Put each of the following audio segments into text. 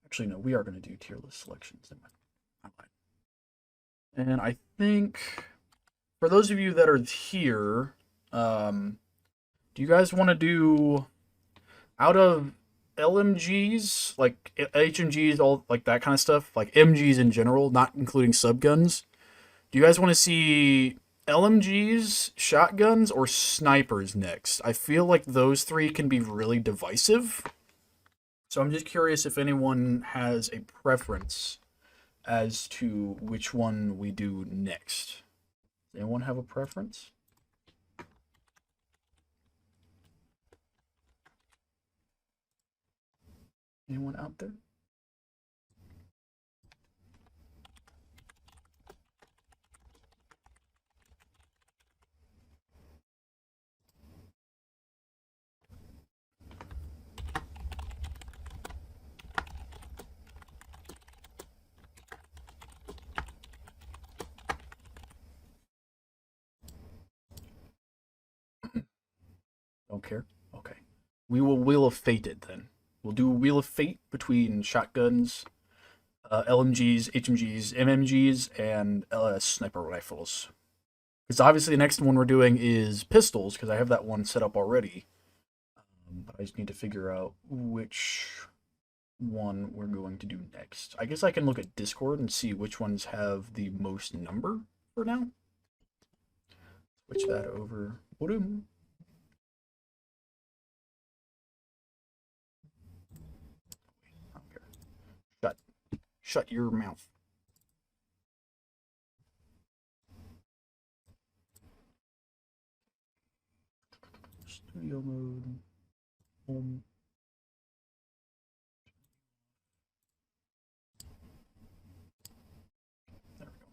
Actually, no, we are going to do tier list selections. I lied. And I think for those of you that are here, do you guys want to do out of LMGs, like HMGs, all like that kind of stuff, like MGs in general, not including subguns? Do you guys want to see LMGs, shotguns, or snipers next? I feel like those three can be really divisive. So I'm just curious if anyone has a preference as to which one we do next. Does anyone have a preference? Anyone out there? Don't care? Okay. We will Wheel of Fate it then. We'll do Wheel of Fate between shotguns, LMGs, HMGs, MMGs, and sniper rifles. Because obviously the next one we're doing is pistols, because I have that one set up already. But I just need to figure out which one we're going to do next. I guess I can look at Discord and see which ones have the most number for now. Switch that over. Boom. Shut. Shut your mouth. Studio mode. Home. There we go.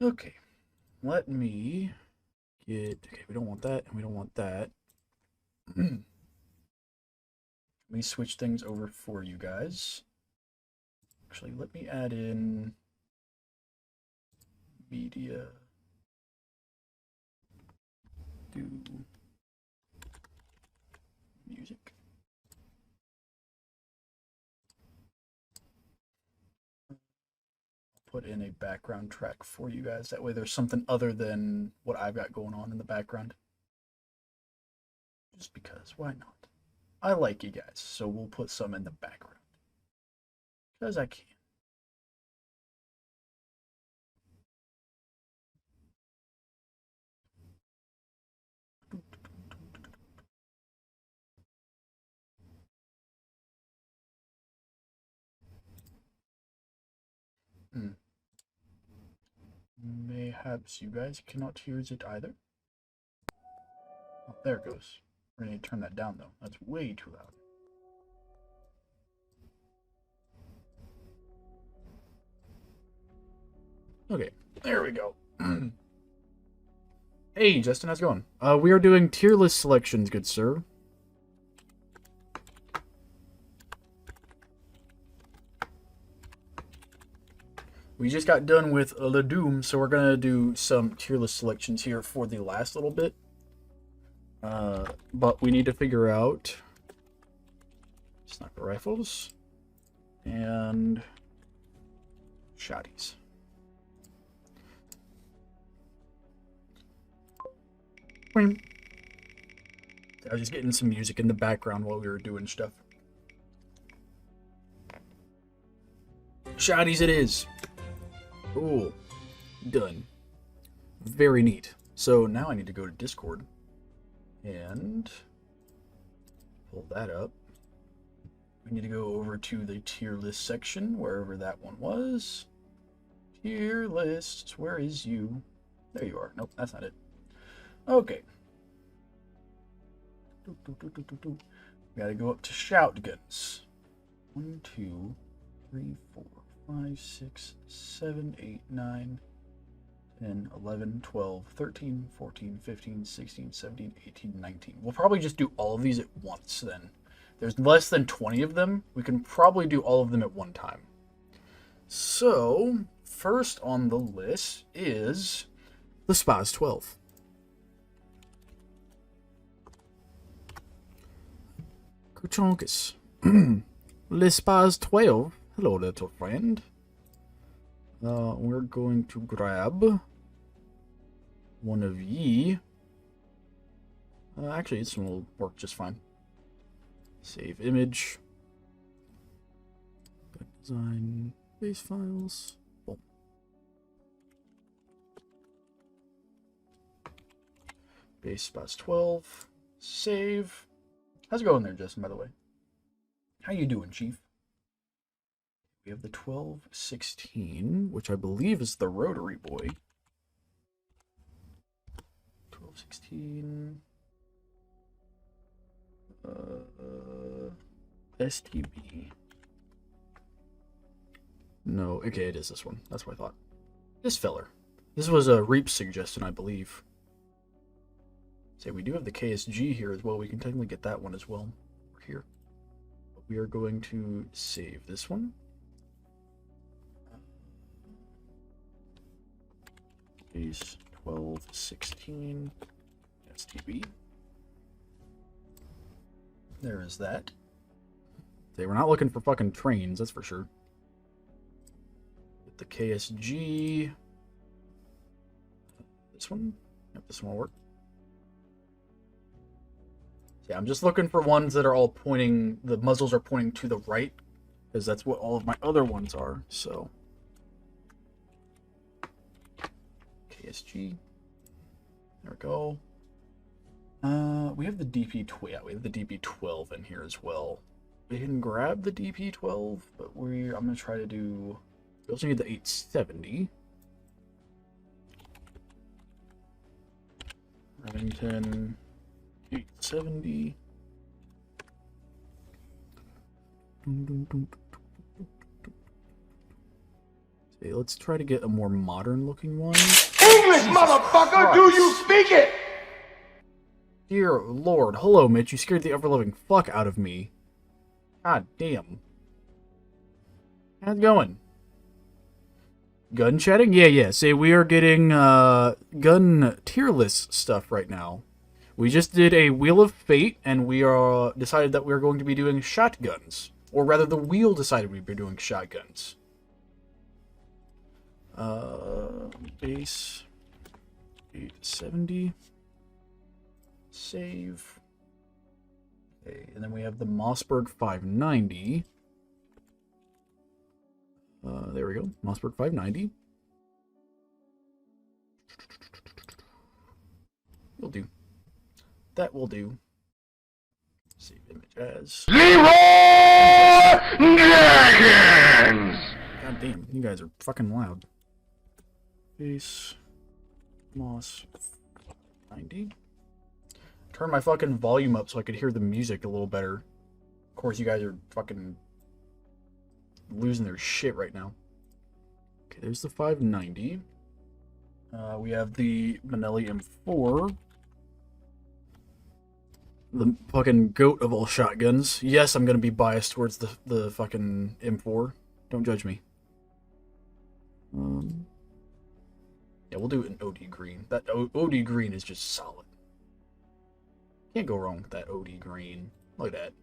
Okay. Let me get. Okay, we don't want that, and we don't want that. Let me switch things over for you guys. Actually, let me add in media. Do music. Put in a background track for you guys. That way there's something other than what I've got going on in the background. Just because, why not? I like you guys, so we'll put some in the background. Because I can. Hmm. Mayhaps you guys cannot hear it either. Oh, there it goes. We're going to turn that down, though. That's way too loud. Okay, there we go. Hey, Justin, how's it going? We are doing tier list selections, good sir. We just got done with Le Doom, so we're gonna do some tier list selections here for the last little bit. But we need to figure out sniper rifles and shotties. I was just getting some music in the background while we were doing stuff. Shotties it is. Cool. Done. Very neat. So now I need to go to Discord and pull that up. We need to go over to the tier list section, wherever that one was. Tier lists, where is you? There you are. Nope, that's not it. Okay. We gotta go up to shotguns. 1, 2, 3, 4, 5, 6, 7, 8, 9, 10, 11, 12, 13, 14, 15, 16, 17, 18, 19. We'll probably just do all of these at once then. There's less than 20 of them. We can probably do all of them at one time. So, first on the list is the Spaz 12. Kuchonkus. Le Spaz 12. Hello, little friend. We're going to grab one of ye. Actually, this one will work just fine. Save image. Design base files. Boom. Base Spaz 12. Save. How's it going there, Justin, by the way? How you doing, Chief? We have the 1216, which I believe is the rotary boy. 1216. STB. No, okay, it is this one. That's what I thought. This feller. This was a Reap's suggestion, I believe. Say, we do have the KSG here as well. We can technically get that one as well. We're here. But we are going to save this one. Base 1216 STB. There is that. They were not looking for fucking trains, that's for sure. Get the KSG. This one? Yep, this one will work. Yeah, I'm just looking for ones that are all pointing, the muzzles are pointing to the right, because that's what all of my other ones are, so. KSG. There we go. We have the DP12. Yeah, we have the DP12 in here as well. We can grab the DP12, but I'm gonna try to do. We also need the 870. Remington 870. Okay, let's try to get a more modern looking one. English, motherfucker! Do you speak it? Dear Lord. Hello, Mitch. You scared the ever-loving fuck out of me. God damn. How's it going? Gun chatting? Yeah. Say, we are getting gun tier list stuff right now. We just did a Wheel of Fate, and we are decided that we are going to be doing shotguns. Or rather, the wheel decided we'd be doing shotguns. Base 870. Save. Okay, and then we have the Mossberg 590. There we go. Mossberg 590. Will do. That will do. Save image as Leroy Jenkins! God damn, you guys are fucking loud. Base Moss 90. Turn my fucking volume up so I could hear the music a little better. Of course, you guys are fucking losing their shit right now. Okay, there's the 590. We have the Benelli M4. The fucking goat of all shotguns. Yes, I'm gonna be biased towards the fucking M4. Don't judge me. Yeah, we'll do it in OD green. That OD green is just solid. Can't go wrong with that OD green. Look at that.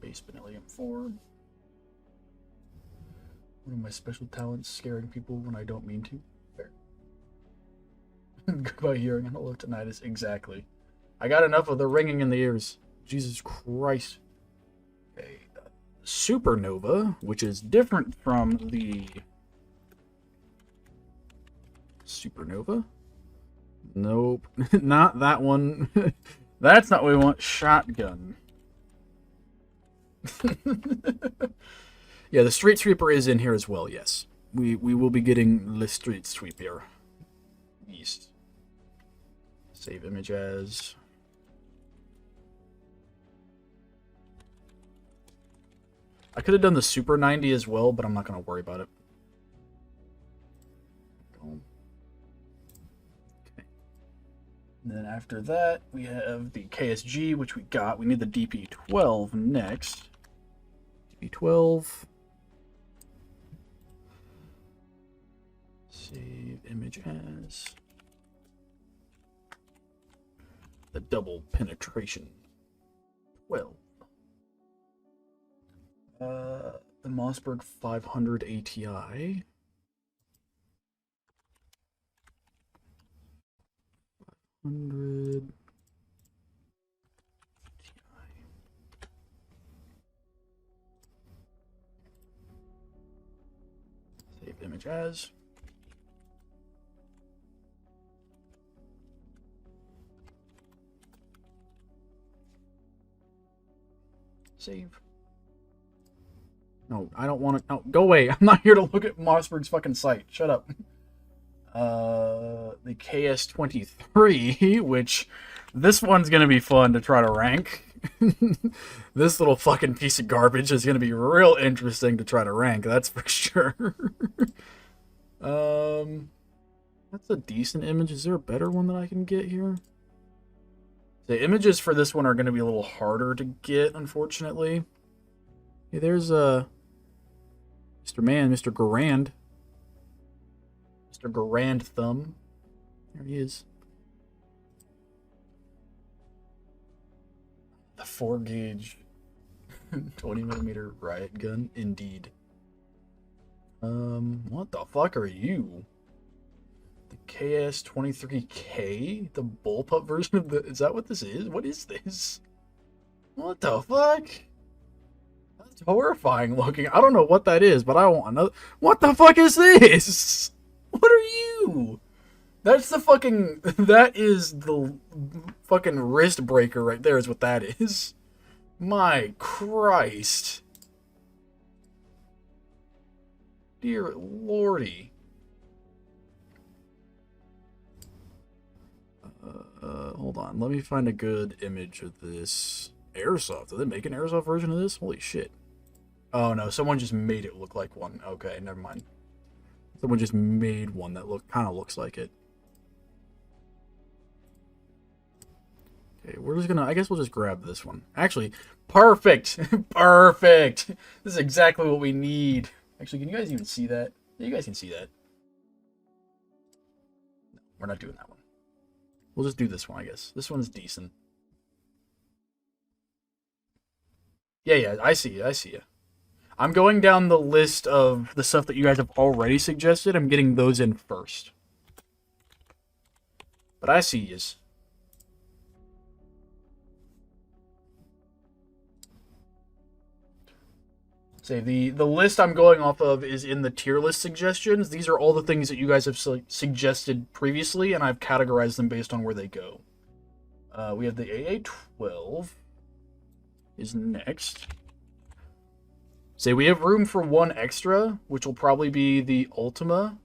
Base Benelli M4. One of my special talents, scaring people when I don't mean to. Fair. Goodbye hearing and hello tinnitus. Exactly. I got enough of the ringing in the ears. Jesus Christ. Okay. Supernova, which is different from the Supernova. Nope. Not that one. That's not what we want. Shotgun. Yeah, the Street Sweeper is in here as well, yes. We will be getting the Street Sweeper. East. Save image as. I could have done the Super 90 as well, but I'm not going to worry about it. Okay. And then after that, we have the KSG, which we got. We need the DP12 next. DP12. Save image as. The double penetration 12. The Mossberg 500 ATI. 500 ATI. Save image as. Save. No, I don't want to. No, go away. I'm not here to look at Mossberg's fucking site. Shut up. The KS23, which this one's going to be fun to try to rank. This little fucking piece of garbage is going to be real interesting to try to rank. That's for sure. That's a decent image. Is there a better one that I can get here? The images for this one are going to be a little harder to get, unfortunately. Hey, there's Mr. Man, Mr. Garand. Mr. Garand Thumb. There he is. The 4-gauge 20mm riot gun, indeed. What the fuck are you? The KS23K? The bullpup version of the... Is that what this is? What is this? What the fuck? That's horrifying looking. I don't know what that is, but I want another... What the fuck is this? What are you? That's the fucking... That is the fucking wrist breaker right there is what that is. My Christ. Dear lordy. Hold on. Let me find a good image of this. Airsoft. Did they make an airsoft version of this? Holy shit. Oh no, someone just made it look like one. Okay, never mind. Someone just made one that kind of looks like it. Okay, we're just gonna... I guess we'll just grab this one. Actually, perfect! Perfect! This is exactly what we need. Actually, can you guys even see that? Yeah, you guys can see that. No, we're not doing that one. We'll just do this one, I guess. This one's decent. Yeah, I see you. I see you. I'm going down the list of the stuff that you guys have already suggested. I'm getting those in first. But I see yous. Say the list I'm going off of is in the tier list suggestions. These are all the things that you guys have suggested previously, and I've categorized them based on where they go. We have the AA-12 is next. Say we have room for one extra, which will probably be the Ultima,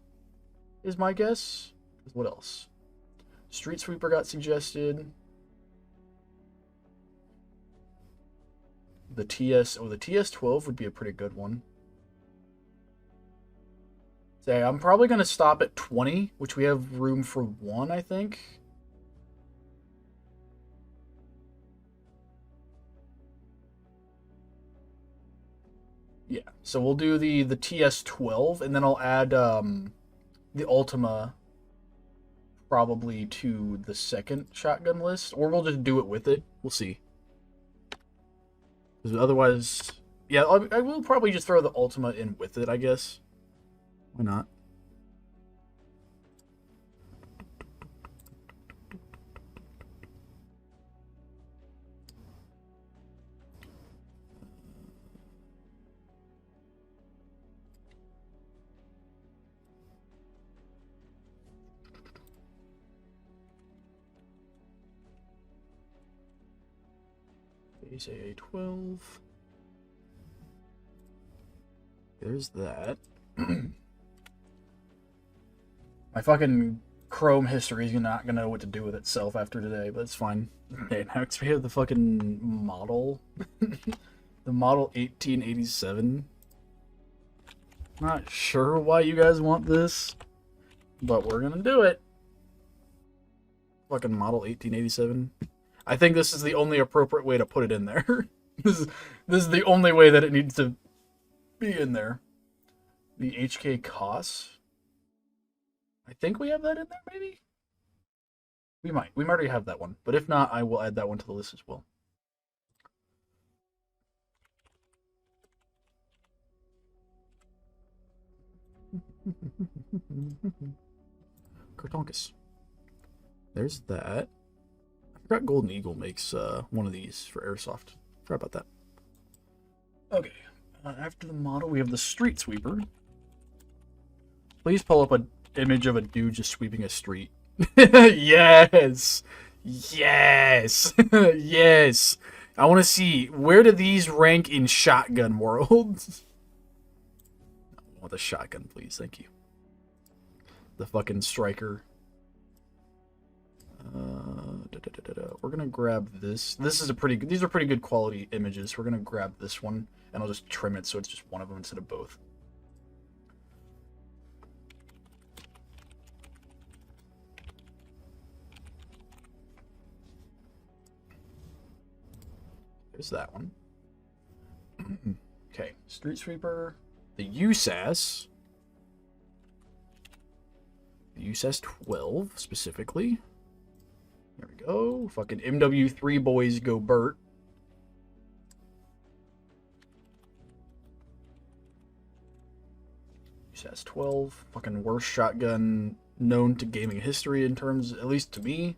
is my guess. What else? Street Sweeper got suggested. The TS-12 would be a pretty good one. Say, I'm probably going to stop at 20, which we have room for one, I think. Yeah, so we'll do the TS-12, and then I'll add the Ultima probably to the second shotgun list, or we'll just do it with it. We'll see. Because otherwise, yeah, I will probably just throw the Ultima in with it, I guess. Why not? Base AA-12. There's that. My fucking Chrome history is not gonna know what to do with itself after today, but it's fine. Okay, next we have the fucking model. The model 1887. Not sure why you guys want this, but we're gonna do it. Fucking model 1887. I think this is the only appropriate way to put it in there. This is the only way that it needs to be in there. The HK costs. I think we have that in there, maybe? We might. We might already have that one. But if not, I will add that one to the list as well. Kartonkus. There's that. I forgot Golden Eagle makes one of these for Airsoft. Forgot about that. Okay. After the model, we have the Street Sweeper. Please pull up an image of a dude just sweeping a street. Yes! Yes! Yes! I want to see, where do these rank in shotgun world? I want the shotgun, please. Thank you. The fucking striker. We're gonna grab this. This is a pretty good, these are pretty good quality images. We're gonna grab this one, and I'll just trim it so it's just one of them instead of both. There's that one. Okay, Street Sweeper. The USAS. The USAS 12, specifically. There we go. Fucking MW3 boys go Burt. USAS 12. Fucking worst shotgun known to gaming history in terms, at least to me.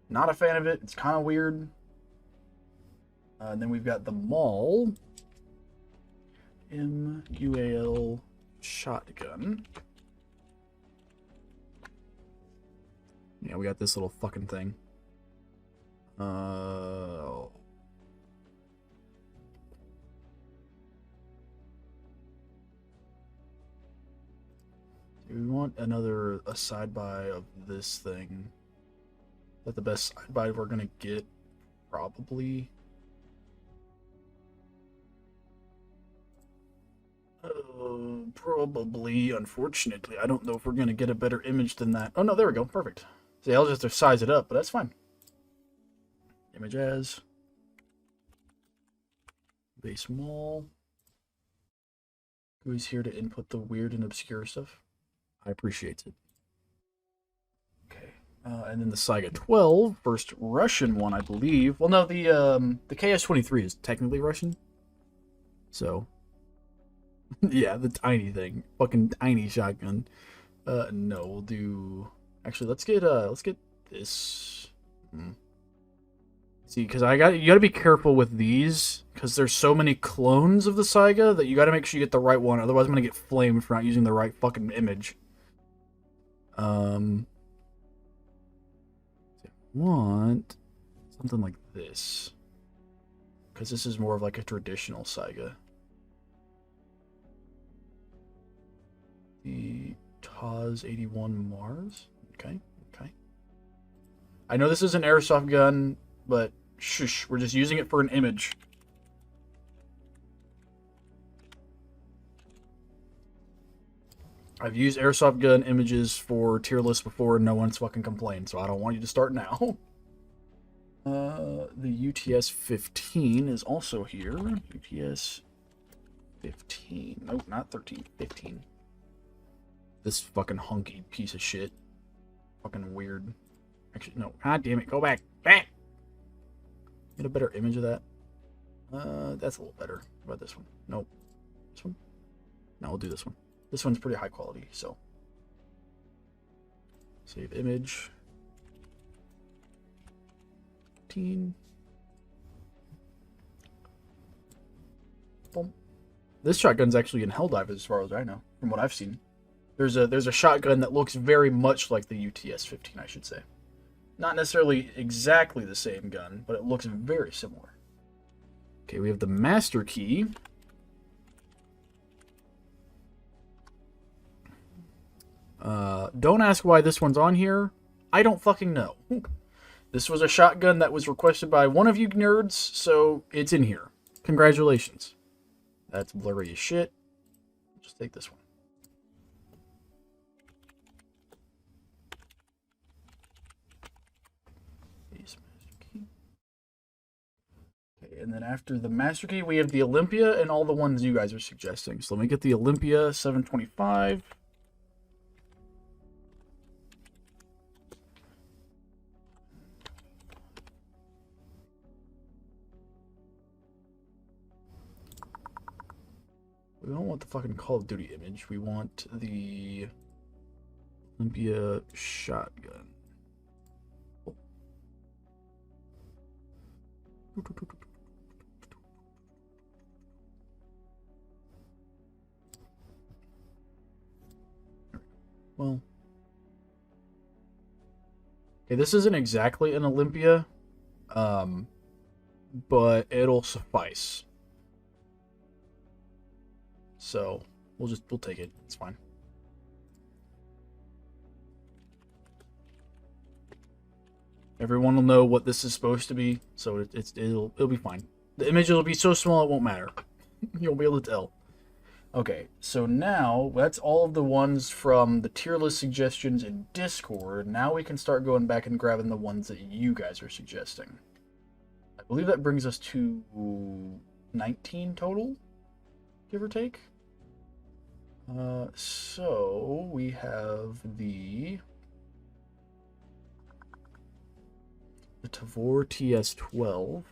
Not a fan of it. It's kind of weird. And then we've got the Maul. MUAL shotgun. Yeah, we got this little fucking thing. Do we want a side-by of this thing? Is that the best side-by we're gonna get? Probably. Probably, unfortunately. I don't know if we're gonna get a better image than that. Oh no, there we go. Perfect. See, I'll just have to size it up, but that's fine. Image as. Base Maul. Who's here to input the weird and obscure stuff? I appreciate it. Okay. And then the Saiga 12, first Russian one, I believe. Well, no, the KS-23 is technically Russian. So, yeah, the tiny thing. Fucking tiny shotgun. No, we'll do... Actually, let's get this. See, because you gotta be careful with these, because there's so many clones of the Saiga that you gotta make sure you get the right one, otherwise I'm gonna get flamed for not using the right fucking image. Want something like this, because this is more of like a traditional Saiga. The Taz 81 Mars. Okay, okay. I know this is an airsoft gun, but shush, we're just using it for an image. I've used airsoft gun images for tier lists before and no one's fucking complained, so I don't want you to start now. The UTS 15 is also here. UTS 15. Nope, not 13. 15. This fucking hunky piece of shit. Fucking weird. Actually, no. God damn it. Go back. Back! Get a better image of that. That's a little better. What about this one? Nope. This one? No, we'll do this one. This one's pretty high quality, so. Save image. 15. Boom. This shotgun's actually in Helldive as far as I know, from what I've seen. There's a shotgun that looks very much like the UTS-15, I should say. Not necessarily exactly the same gun, but it looks very similar. Okay, we have the Master Key. Don't ask why this one's on here. I don't fucking know. This was a shotgun that was requested by one of you nerds, so it's in here. Congratulations. That's blurry as shit. Just take this one. Okay, and then after the Master Key, we have the Olympia and all the ones you guys are suggesting. So let me get the Olympia 725. We don't want the fucking Call of Duty image. We want the Olympia shotgun. Oh. Well. Okay, this isn't exactly an Olympia, but it'll suffice. So we'll take it. It's fine. Everyone will know what this is supposed to be, so it'll be fine. The image will be so small it won't matter. You'll be able to tell. Okay, so now that's all of the ones from the tier list suggestions in Discord. Now we can start going back and grabbing the ones that you guys are suggesting. I believe that brings us to 19 total, give or take. So we have the Tavor TS12.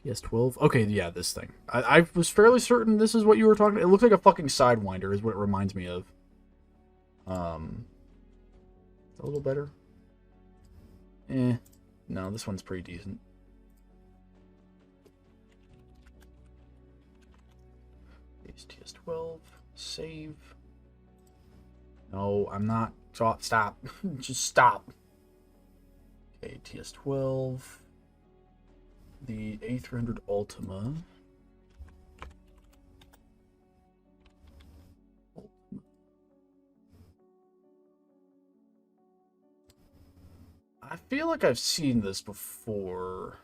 TS12? Okay, yeah, this thing. I was fairly certain this is what you were talking about. It looks like a fucking Sidewinder is what it reminds me of. A little better. No, this one's pretty decent. TS12. Save. No, I'm not. Stop. Just stop. Okay, TS12. The A300 Ultima. I feel like I've seen this before.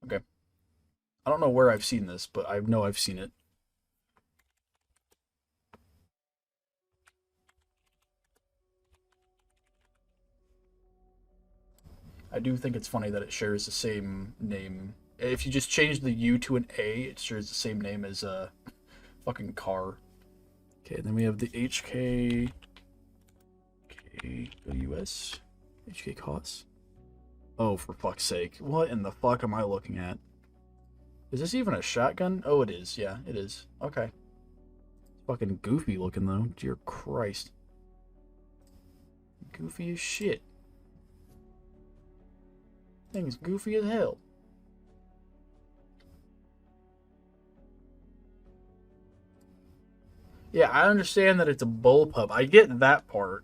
Okay. I don't know where I've seen this, but I know I've seen it. I do think it's funny that it shares the same name. If you just change the U to an A, it shares the same name as a fucking car. Okay, then we have the HK KWS HK costs. Oh, for fuck's sake. What in the fuck am I looking at? Is this even a shotgun? Oh, it is. Yeah, it is. Okay. It's fucking goofy looking, though. Dear Christ. Goofy as shit. Thing's goofy as hell. Yeah, I understand that it's a bullpup. I get that part.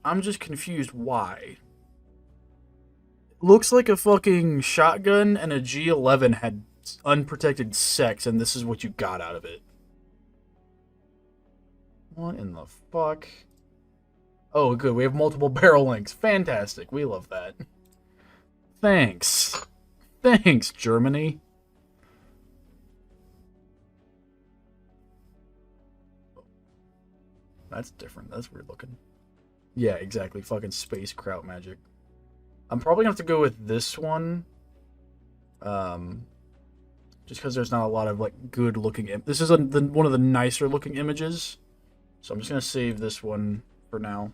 I'm just confused why. Looks like a fucking shotgun and a G11 had unprotected sex, and this is what you got out of it. What in the fuck? Oh, good. We have multiple barrel lengths. Fantastic. We love that. Thanks. Thanks, Germany. That's different. That's weird looking. Yeah, exactly. Fucking space kraut magic. I'm probably gonna have to go with this one. Just because there's not a lot of like good looking. This is one of the nicer looking images, so I'm just gonna save this one for now.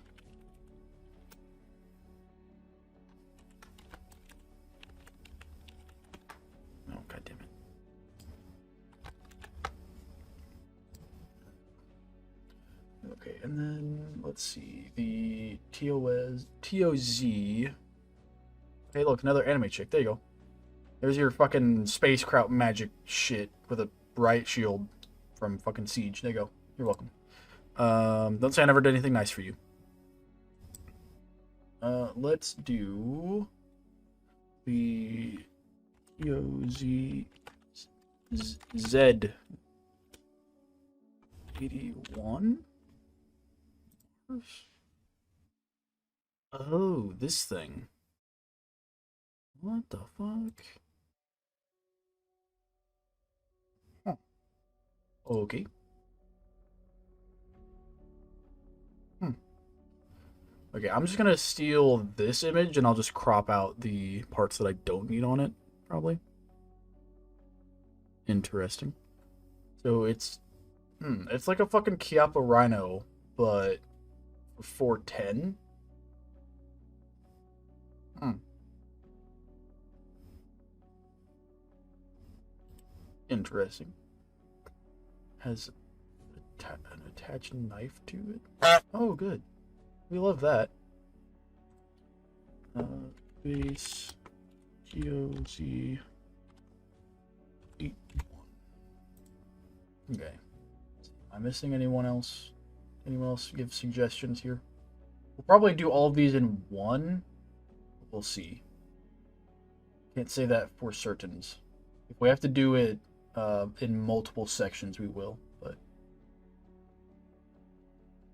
Oh, god damn it. Okay, and then let's see the TOZ. Hey, look, another anime chick. There you go. There's your fucking space kraut magic shit with a riot shield from fucking Siege. There you go. You're welcome. Don't say I never did anything nice for you. Let's do the TOZ Z. 81? Oh, this thing. What the fuck? Huh. Okay. Okay, I'm just gonna steal this image and I'll just crop out the parts that I don't need on it, probably. Interesting. So it's like a fucking Chiappa Rhino, but for 410. Interesting. Has an attached knife to it. Oh, good. We love that. Base GOZ 81. Okay. Am I missing anyone else? Anyone else give suggestions here? We'll probably do all of these in one. We'll see. Can't say that for certain. If we have to do it in multiple sections, we will. But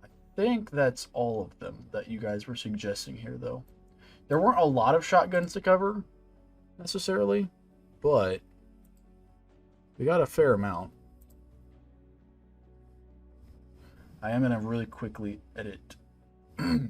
I think that's all of them that you guys were suggesting here, though. There weren't a lot of shotguns to cover, necessarily, but we got a fair amount. I am going to really quickly edit the...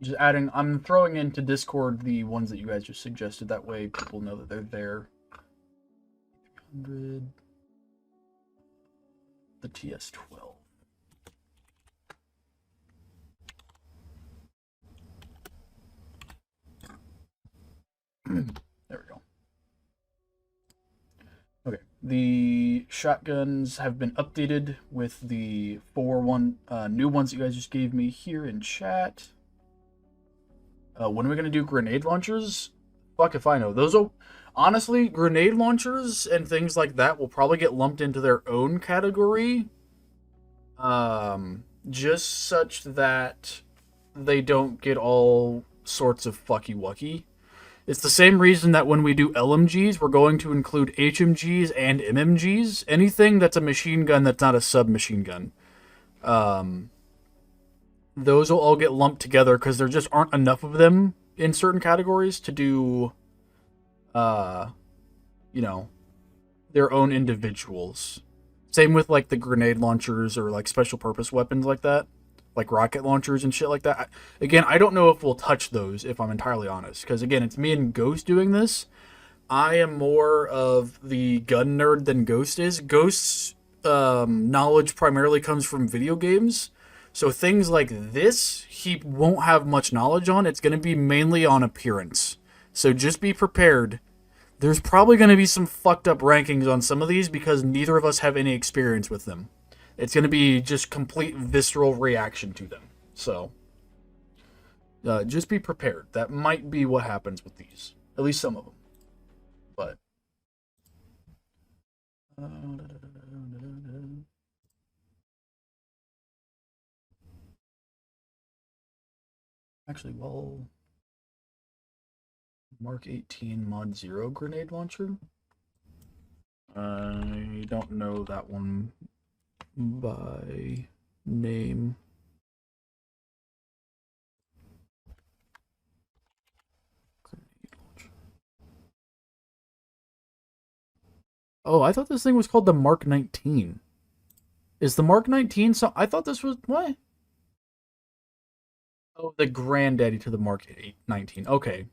Just adding, I'm throwing into Discord the ones that you guys just suggested. That way people know that they're there. 300. The TS12. There we go. Okay, the shotguns have been updated with the new ones you guys just gave me here in chat. When are we gonna do grenade launchers? Fuck if I know. Honestly, grenade launchers and things like that will probably get lumped into their own category. Just such that they don't get all sorts of fucky-wucky. It's the same reason that when we do LMGs, we're going to include HMGs and MMGs. Anything that's a machine gun that's not a submachine gun. Those will all get lumped together because there just aren't enough of them in certain categories to do, you know, their own individuals. Same with, like, the grenade launchers or, like, special purpose weapons like that. Like rocket launchers and shit like that. Again, I don't know if we'll touch those, if I'm entirely honest. Because, again, it's me and Ghost doing this. I am more of the gun nerd than Ghost is. Ghost's knowledge primarily comes from video games. So things like this, he won't have much knowledge on. It's going to be mainly on appearance. So just be prepared. There's probably going to be some fucked up rankings on some of these because neither of us have any experience with them. It's going to be just complete visceral reaction to them. So just be prepared. That might be what happens with these. At least some of them. But... Actually, well... Mark 18 Mod 0 grenade launcher? I don't know that one by name. Grenade launcher. Oh, I thought this thing was called the Mark 19. Is the Mark 19 so? I thought this was... What? Oh, the granddaddy to the Mark 19. Okay.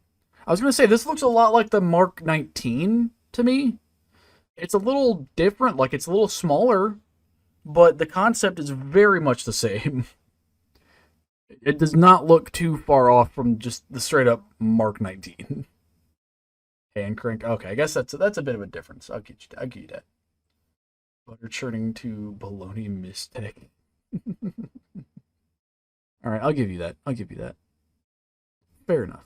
I was going to say, this looks a lot like the Mark 19 to me. It's a little different, like it's a little smaller, but the concept is very much the same. It does not look too far off from just the straight up Mark 19. Hand crank. Okay, I guess that's a bit of a difference. I'll get you that. Butter churning to bologna mystic. All right, I'll give you that. Fair enough.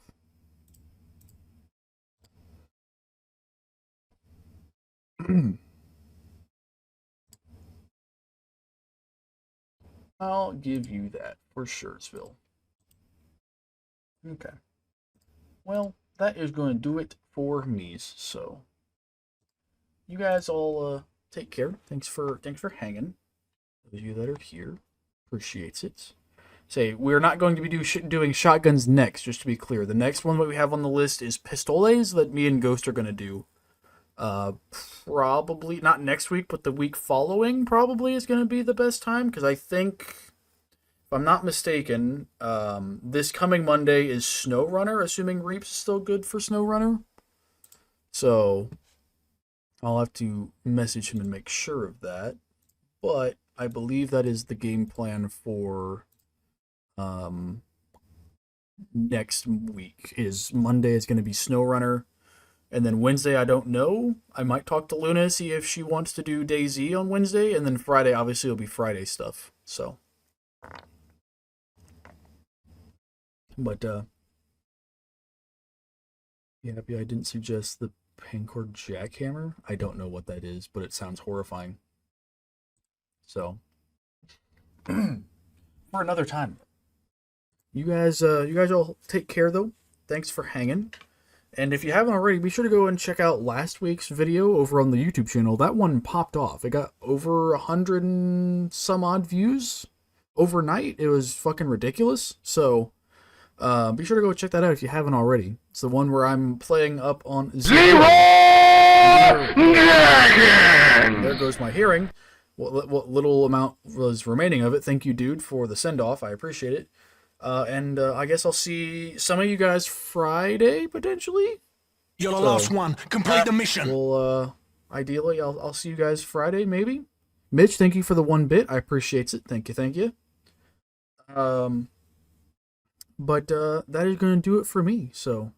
I'll give you that for Shuresville. Okay. Well, that is going to do it for me. So, you guys all take care. Thanks for hanging. Those of you that are here, appreciates it. Say, we're not going to be doing shotguns next, just to be clear. The next one that we have on the list is pistoles that me and Ghost are going to do. Probably not next week, but the week following probably is going to be the best time, because I think, if I'm not mistaken, this coming Monday is SnowRunner, assuming Reaps is still good for SnowRunner. So, I'll have to message him and make sure of that. But I believe that is the game plan for next week. Is Monday is going to be SnowRunner. And then Wednesday, I don't know. I might talk to Luna, see if she wants to do DayZ on Wednesday. And then Friday, obviously, will be Friday stuff. So. But, yeah, happy I didn't suggest the Pancord Jackhammer. I don't know what that is, but it sounds horrifying. So. For another time. You guys all take care, though. Thanks for hanging. And if you haven't already, be sure to go and check out last week's video over on the YouTube channel. That one popped off. It got over 100 and some odd views overnight. It was fucking ridiculous. So, be sure to go check that out if you haven't already. It's the one where I'm playing up on Zero. There goes my hearing. What little amount was remaining of it. Thank you, dude, for the send-off. I appreciate it. And I guess I'll see some of you guys Friday, potentially. You're the last one. Complete the mission. Well, ideally, I'll see you guys Friday, maybe. Mitch, thank you for the 1 bit. I appreciate it. Thank you. But that is going to do it for me. So,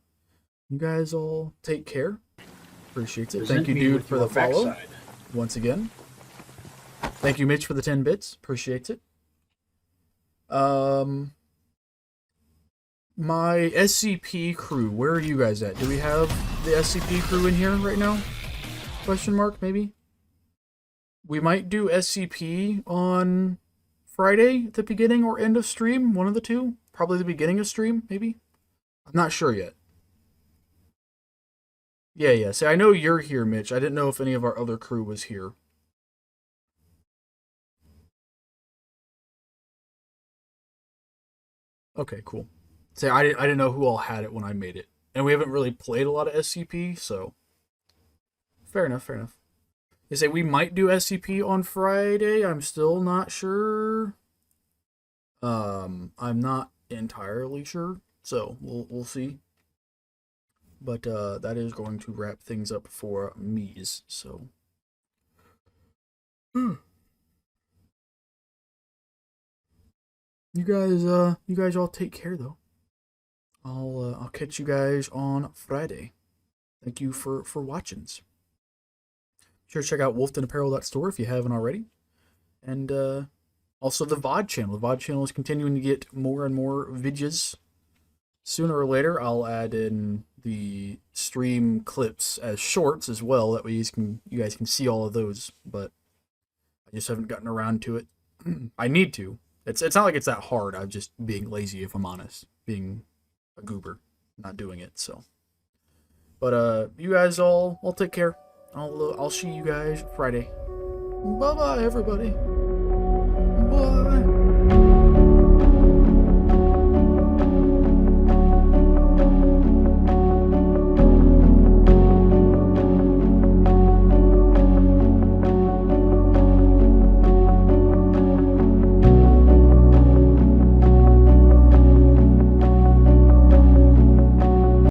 you guys all take care. Appreciate it. Thank you, dude, for the follow. Once again. Thank you, Mitch, for the 10 bits. Appreciate it. My SCP crew, where are you guys at? Do we have the SCP crew in here right now? Question mark, maybe? We might do SCP on Friday at the beginning or end of stream. One of the two. Probably the beginning of stream, maybe? I'm not sure yet. Yeah. See, I know you're here, Mitch. I didn't know if any of our other crew was here. Okay, cool. Say, I didn't know who all had it when I made it. And we haven't really played a lot of SCP, so... Fair enough. They say we might do SCP on Friday. I'm still not sure. I'm not entirely sure, so we'll see. But that is going to wrap things up for me's, so... You guys all take care, though. I'll catch you guys on Friday. Thank you for watching. Sure to check out wolfdenapparel.store if you haven't already. And also the VOD channel. The VOD channel is continuing to get more and more videos. Sooner or later, I'll add in the stream clips as shorts as well. That way you guys can see all of those. But I just haven't gotten around to it. I need to. It's not like it's that hard. I'm just being lazy, if I'm honest. Being a goober, not doing it. So, but you guys all take care. I'll see you guys Friday. Bye bye, everybody.